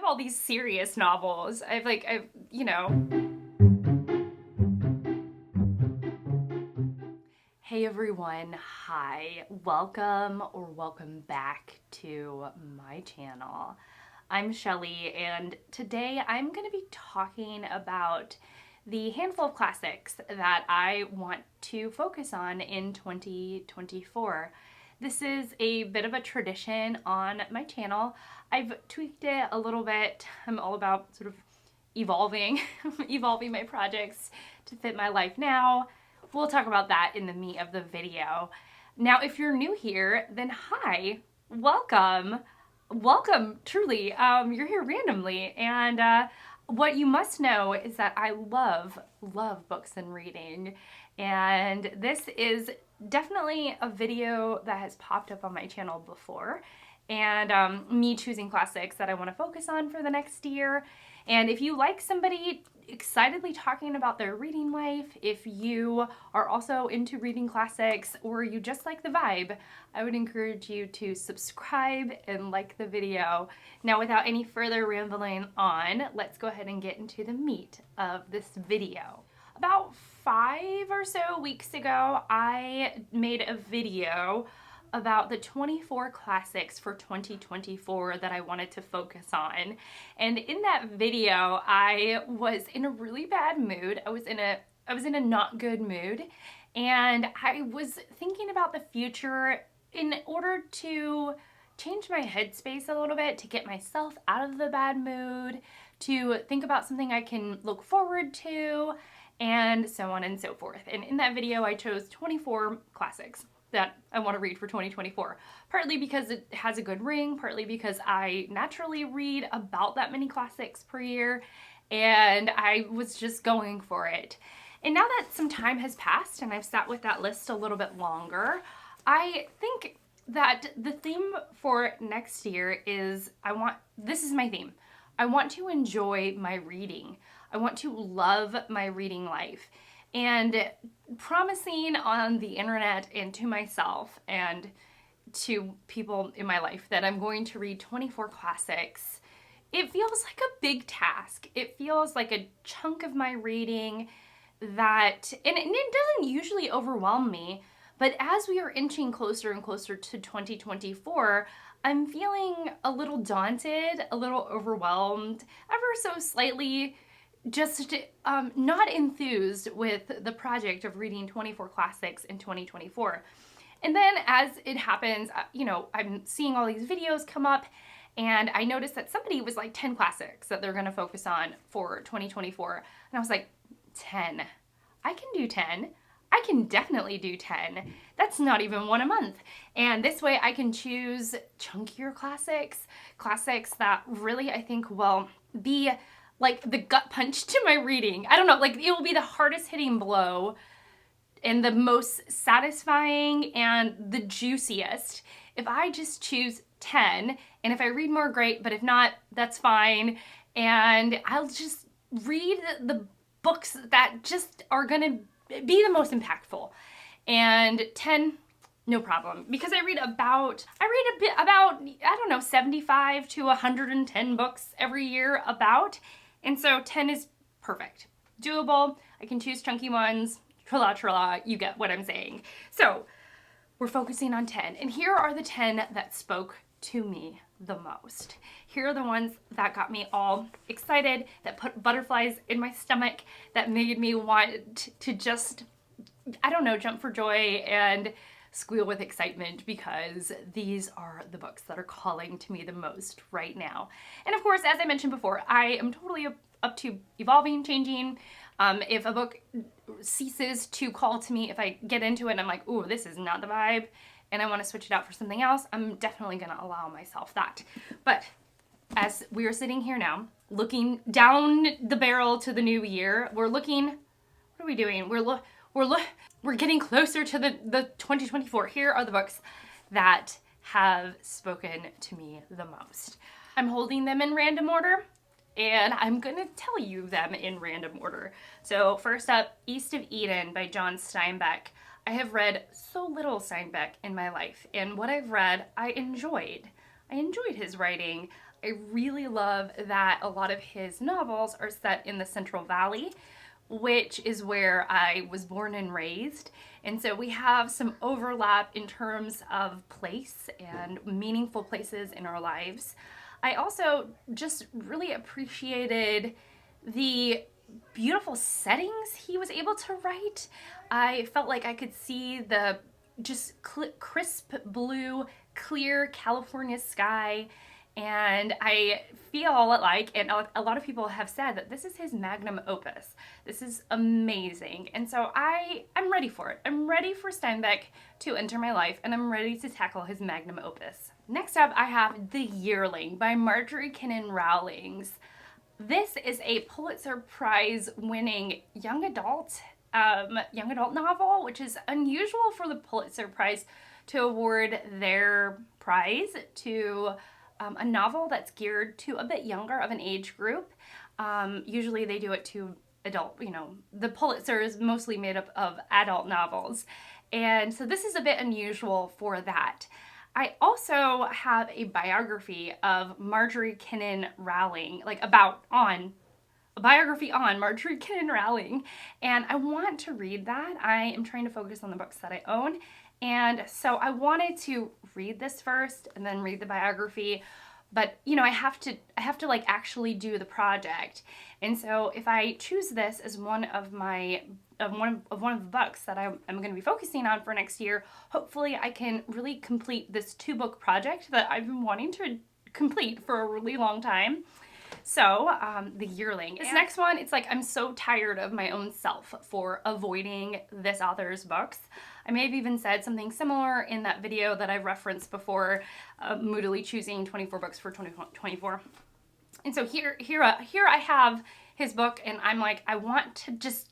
have all these serious novels. You know. Hey everyone, hi. Welcome or welcome back to my channel. I'm Shelly, and today I'm going to be talking about the handful of classics that I want to focus on in 2024. This is a bit of a tradition on my channel. I've tweaked it a little bit. I'm all about sort of evolving my projects to fit my life now. We'll talk about that in the meat of the video. Now, if you're new here, then hi, welcome. Welcome, truly. You're here randomly, and what you must know is that I love books and reading, and this is definitely a video that has popped up on my channel before, and me choosing classics that I want to focus on for the next year. And if you like somebody excitedly talking about their reading life, if you are also into reading classics, or you just like the vibe, I would encourage you to subscribe and like the video. Now, without any further rambling on, let's go ahead and get into the meat of this video. About 5 or so weeks ago, I made a video about the 24 classics for 2024 that I wanted to focus on. And in that video, I was in a really bad mood. I was in a not good mood, and I was thinking about the future in order to change my headspace a little bit, to get myself out of the bad mood, to think about something I can look forward to, and so on and so forth. And in that video, I chose 24 classics that I want to read for 2024. Partly because it has a good ring, partly because I naturally read about that many classics per year, and I was just going for it. And now that some time has passed and I've sat with that list a little bit longer, I think that the theme for next year is this is my theme. I want to enjoy my reading. I want to love my reading life. And promising on the internet and to myself and to people in my life that I'm going to read 24 classics, it feels like a big task. It feels like a chunk of my reading that, and it doesn't usually overwhelm me, but as we are inching closer and closer to 2024, I'm feeling a little daunted, a little overwhelmed, ever so slightly just not enthused with the project of reading 24 classics in 2024. And then as it happens, you know, I'm seeing all these videos come up, and I noticed that somebody was like 10 classics that they're going to focus on for 2024. And I was like, 10? I can do 10. I can definitely do 10. That's not even one a month. And this way I can choose chunkier classics that really, I think, will be like the gut punch to my reading. I don't know, like it will be the hardest hitting blow and the most satisfying and the juiciest if I just choose 10. And if I read more, great, but if not, that's fine. And I'll just read the books that just are gonna be the most impactful. And 10, no problem, because I read about, I don't know, 75 to 110 books every year about. And so 10 is perfect. Doable. I can choose chunky ones. Tra-la, you get what I'm saying. So we're focusing on 10. And here are the 10 that spoke to me the most. Here are the ones that got me all excited, that put butterflies in my stomach, that made me want to just, I don't know, jump for joy and squeal with excitement, because these are the books that are calling to me the most right now. And of course, as I mentioned before, I am totally up to evolving, changing. If a book ceases to call to me, if I get into it and I'm like, ooh, this is not the vibe, and I want to switch it out for something else, I'm definitely going to allow myself that. But as we are sitting here now, looking down the barrel to the new year, we're looking, what are we doing? We're getting closer to the 2024. Here are the books that have spoken to me the most. I'm holding them in random order, and I'm gonna tell you them in random order. So first up, East of Eden by John Steinbeck. I have read so little Steinbeck in my life, and what I've read, I enjoyed his writing. I really love that a lot of his novels are set in the Central Valley, which is where I was born and raised. And so we have some overlap in terms of place and meaningful places in our lives. I also just really appreciated the beautiful settings he was able to write. I felt like I could see the just crisp blue, clear California sky. And I feel like, and a lot of people have said that this is his magnum opus. This is amazing. And so I'm ready for it. I'm ready for Steinbeck to enter my life, and I'm ready to tackle his magnum opus. Next up, I have The Yearling by Marjorie Kinnan Rowlings. This is a Pulitzer Prize winning young adult novel, which is unusual for the Pulitzer Prize to award their prize to a novel that's geared to a bit younger of an age group. Usually they do it to adult, the Pulitzer is mostly made up of adult novels. And so this is a bit unusual for that. I also have a biography of Marjorie Kinnan Rowling, a biography on Marjorie Kinnan Rowling, and I want to read that. I am trying to focus on the books that I own, and so I wanted to read this first and then read the biography, but I have to like actually do the project. And so if I choose this as one of the books that I'm going to be focusing on for next year, hopefully I can really complete this 2-book project that I've been wanting to complete for a really long time. So, The Yearling. This next one, it's like I'm so tired of my own self for avoiding this author's books. I may have even said something similar in that video that I've referenced before, moodily choosing 24 books for 2024. And so here I have his book, and I'm like, I want to just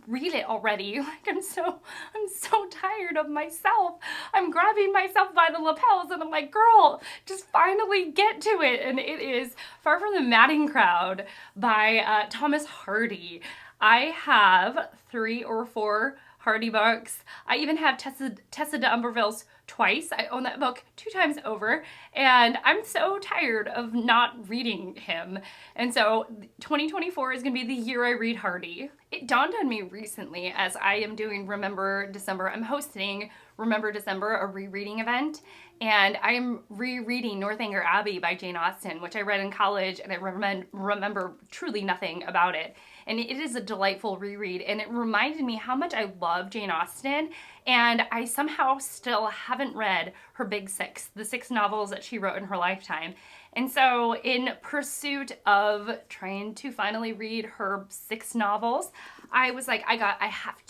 read it already. Like I'm so tired of myself. I'm grabbing myself by the lapels and I'm like, girl, just finally get to it. And it is Far From the Madding Crowd by Thomas Hardy. I have 3 or 4 Hardy books. I even have Tessa de Umberville's Twice. I own that book 2 times over, and I'm so tired of not reading him. And so 2024 is going to be the year I read Hardy. It dawned on me recently as I am doing Remember December. I'm hosting Remember December, a rereading event, and I am rereading Northanger Abbey by Jane Austen, which I read in college, and I remember truly nothing about it. And it is a delightful reread, and it reminded me how much I love Jane Austen, and I somehow still haven't read her big 6, the 6 novels that she wrote in her lifetime. And so in pursuit of trying to finally read her 6 novels, I was like, I have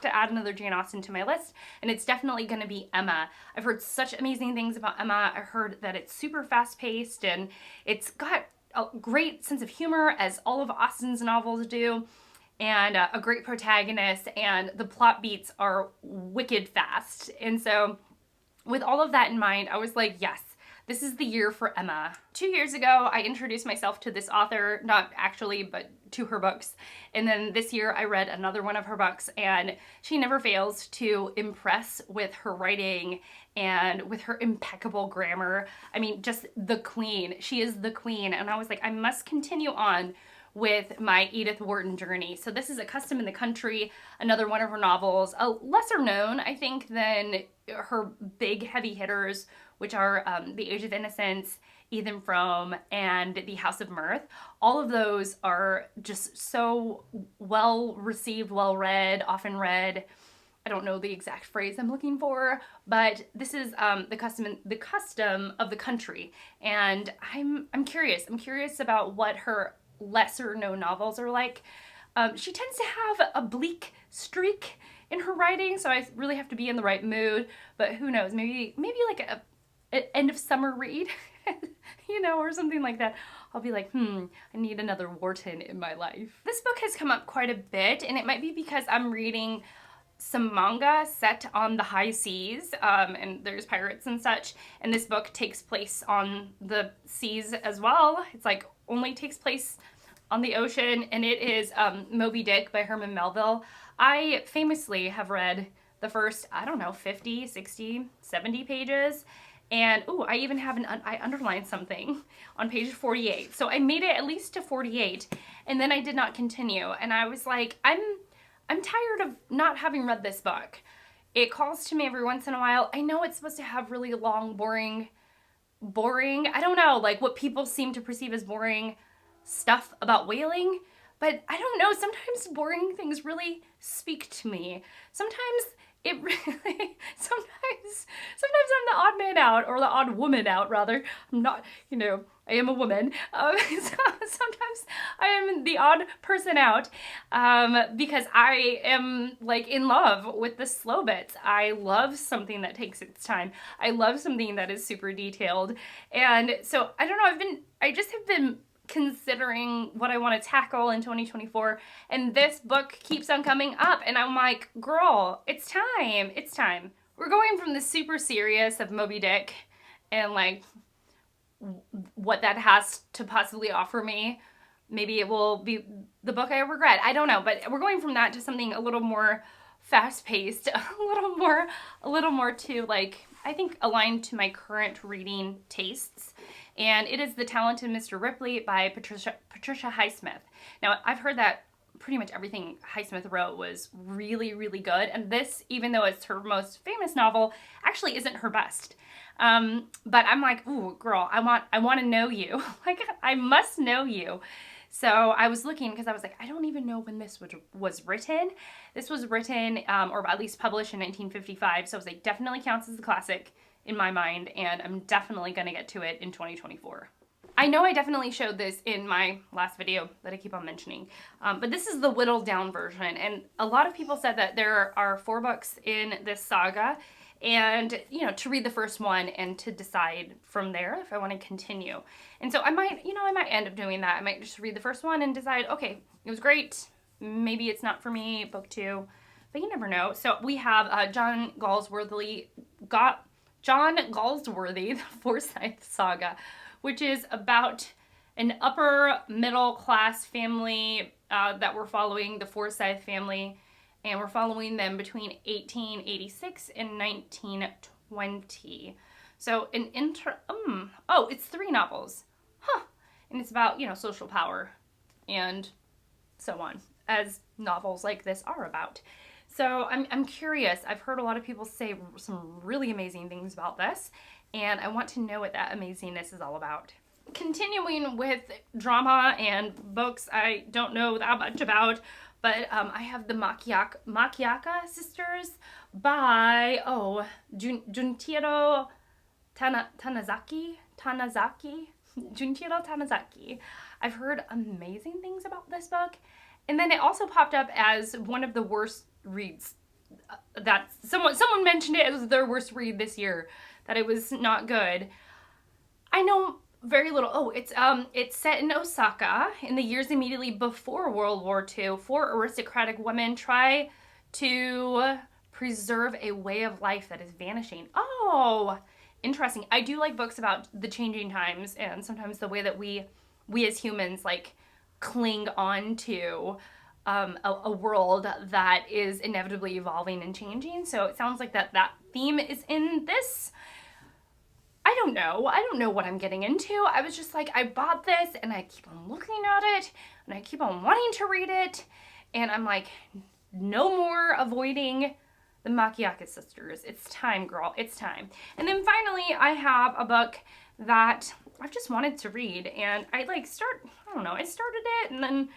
to add another Jane Austen to my list, and it's definitely going to be Emma. I've heard such amazing things about Emma. I heard that it's super fast-paced, and it's got a great sense of humor, as all of Austen's novels do, and a great protagonist, and the plot beats are wicked fast. And so with all of that in mind, I was like, yes, this is the year for Emma. 2 years ago, I introduced myself to this author, not actually, but to her books. And then this year I read another one of her books, and she never fails to impress with her writing and with her impeccable grammar. I mean, just the queen. She is the queen. And I was like, I must continue on with my Edith Wharton journey. So this is A Custom in the Country, another one of her novels, a lesser known, I think, than her big heavy hitters, which are The Age of Innocence, Ethan Frome, and The House of Mirth. All of those are just so well received, well read, often read. I don't know the exact phrase I'm looking for, but this is the custom of the country, and I'm curious. I'm curious about what her lesser known novels are like. She tends to have a bleak streak in her writing, so I really have to be in the right mood. But who knows? Maybe like an end of summer read, or something like that. I'll be like, I need another Wharton in my life. This book has come up quite a bit, and it might be because I'm reading some manga set on the high seas, and there's pirates and such, and this book takes place on the seas as well. It's like only takes place on the ocean, and it is Moby Dick by Herman Melville. I famously have read the first, 50, 60, 70 pages, And, ooh, I even have I underlined something on page 48. So I made it at least to 48, and then I did not continue. And I was like, I'm tired of not having read this book. It calls to me every once in a while. I know it's supposed to have really long, boring, I don't know, like what people seem to perceive as boring stuff about whaling. But I don't know, sometimes boring things really speak to me. Sometimes it really, sometimes I'm the odd man out, or the odd woman out, rather. I'm not, you know, I am a woman. So sometimes I am the odd person out because I am like in love with the slow bits. I love something that takes its time. I love something that is super detailed. And so I don't know, I just have been considering what I want to tackle in 2024, and this book keeps on coming up, and I'm like, girl, it's time. We're going from the super serious of Moby Dick and like what that has to possibly offer me. Maybe it will be the book I regret, I don't know, but we're going from that to something a little more fast-paced, a little more to, like, I think aligned to my current reading tastes. And it is The Talented Mr. Ripley by Patricia Highsmith. Now, I've heard that pretty much everything Highsmith wrote was really, really good. And this, even though it's her most famous novel, actually isn't her best. But I'm like, ooh, girl, I want to know you. Like, I must know you. So I was looking because I was like, I don't even know when this was written. This was written, or at least published in 1955. So I was like, definitely counts as a classic in my mind, and I'm definitely going to get to it in 2024. I know I definitely showed this in my last video that I keep on mentioning, but this is the whittled down version, and a lot of people said that there are 4 books in this saga, and, you know, to read the first one and to decide from there if I want to continue. And so I might end up doing that. I might just read the first one and decide, okay, it was great, maybe it's not for me, book 2, but you never know. So we have John Galsworthy, the Foresight Saga, which is about an upper middle class family that we're following, the Forsyth family, and we're following them between 1886 and 1920. So it's 3 novels. Huh. And it's about, you know, social power and so on, as novels like this are about. So I'm curious. I've heard a lot of people say some really amazing things about this, and I want to know what that amazingness is all about. Continuing with drama and books I don't know that much about, but I have the Makaka Sisters by, Junichiro Tanizaki. Junichiro Tanizaki. I've heard amazing things about this book, and then it also popped up as one of the worst reads. That someone mentioned it as their worst read this year, that it was not good. I know very little. Oh, it's set in Osaka in the years immediately before World War II. 4 aristocratic women try to preserve a way of life that is vanishing. Oh, interesting. I do like books about the changing times, and sometimes the way that we as humans like cling on to a world that is inevitably evolving and changing. So it sounds like that theme is in this. I don't know what I'm getting into. I was just like, I bought this and I keep on looking at it and I keep on wanting to read it, and I'm like, no more avoiding the Makaka Sisters. It's time, girl. It's time. And then finally, I have a book that I've just wanted to read, and I started it, and then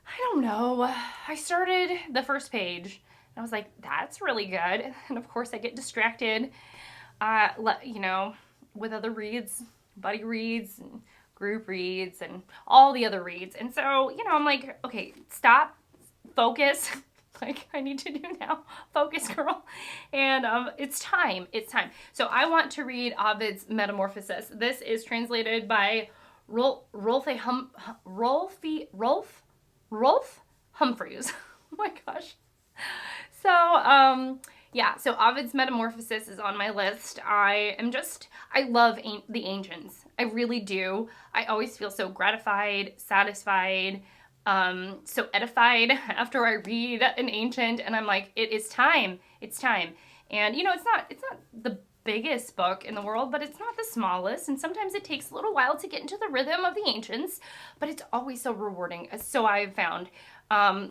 I don't know. I started the first page, and I was like, that's really good. And of course, I get distracted, with other reads, buddy reads, and group reads, and all the other reads. And so, I'm like, okay, stop, focus. Like I need to do now. Focus, girl. And it's time. So I want to read Avids Metamorphosis. This is translated by Rolf Humphreys. Oh my gosh. So so Avids Metamorphosis is on my list. I love the ancients. I really do. I always feel so gratified, satisfied, so edified after I read an ancient, and I'm like, it is time. It's time. And it's not the biggest book in the world, but it's not the smallest, and sometimes it takes a little while to get into the rhythm of the ancients, but it's always so rewarding. So I've found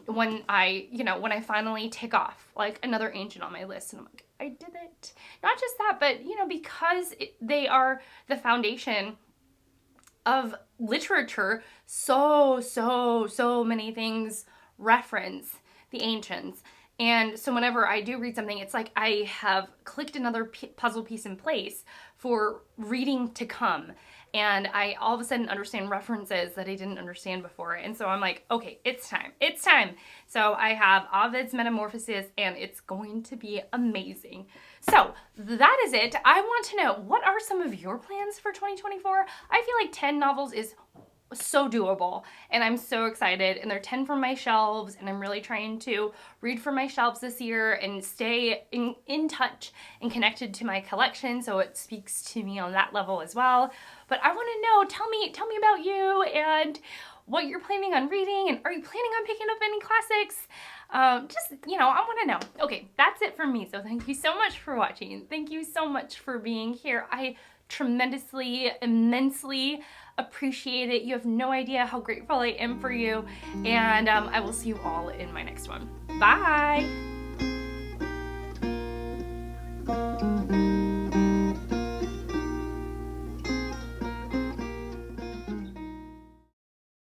when I finally tick off like another ancient on my list, and I'm like, I did it. Not just that, but because they are the foundation of literature, so many things reference the ancients. And so whenever I do read something, it's like I have clicked another puzzle piece in place for reading to come. And I all of a sudden understand references that I didn't understand before. And so I'm like, okay, it's time. It's time. So I have Avids Metamorphosis, and it's going to be amazing. So that is it. I want to know, what are some of your plans for 2024? I feel like 10 novels is so doable, and I'm so excited, and they're 10 from my shelves, and I'm really trying to read from my shelves this year and stay in touch and connected to my collection, so it speaks to me on that level as well. But I want to know, tell me about you and what you're planning on reading, and are you planning on picking up any classics? I want to know. Okay, that's it from me. So thank you so much for watching. Thank you so much for being here. I tremendously, immensely appreciate it. You have no idea how grateful I am for you. And I will see you all in my next one. Bye!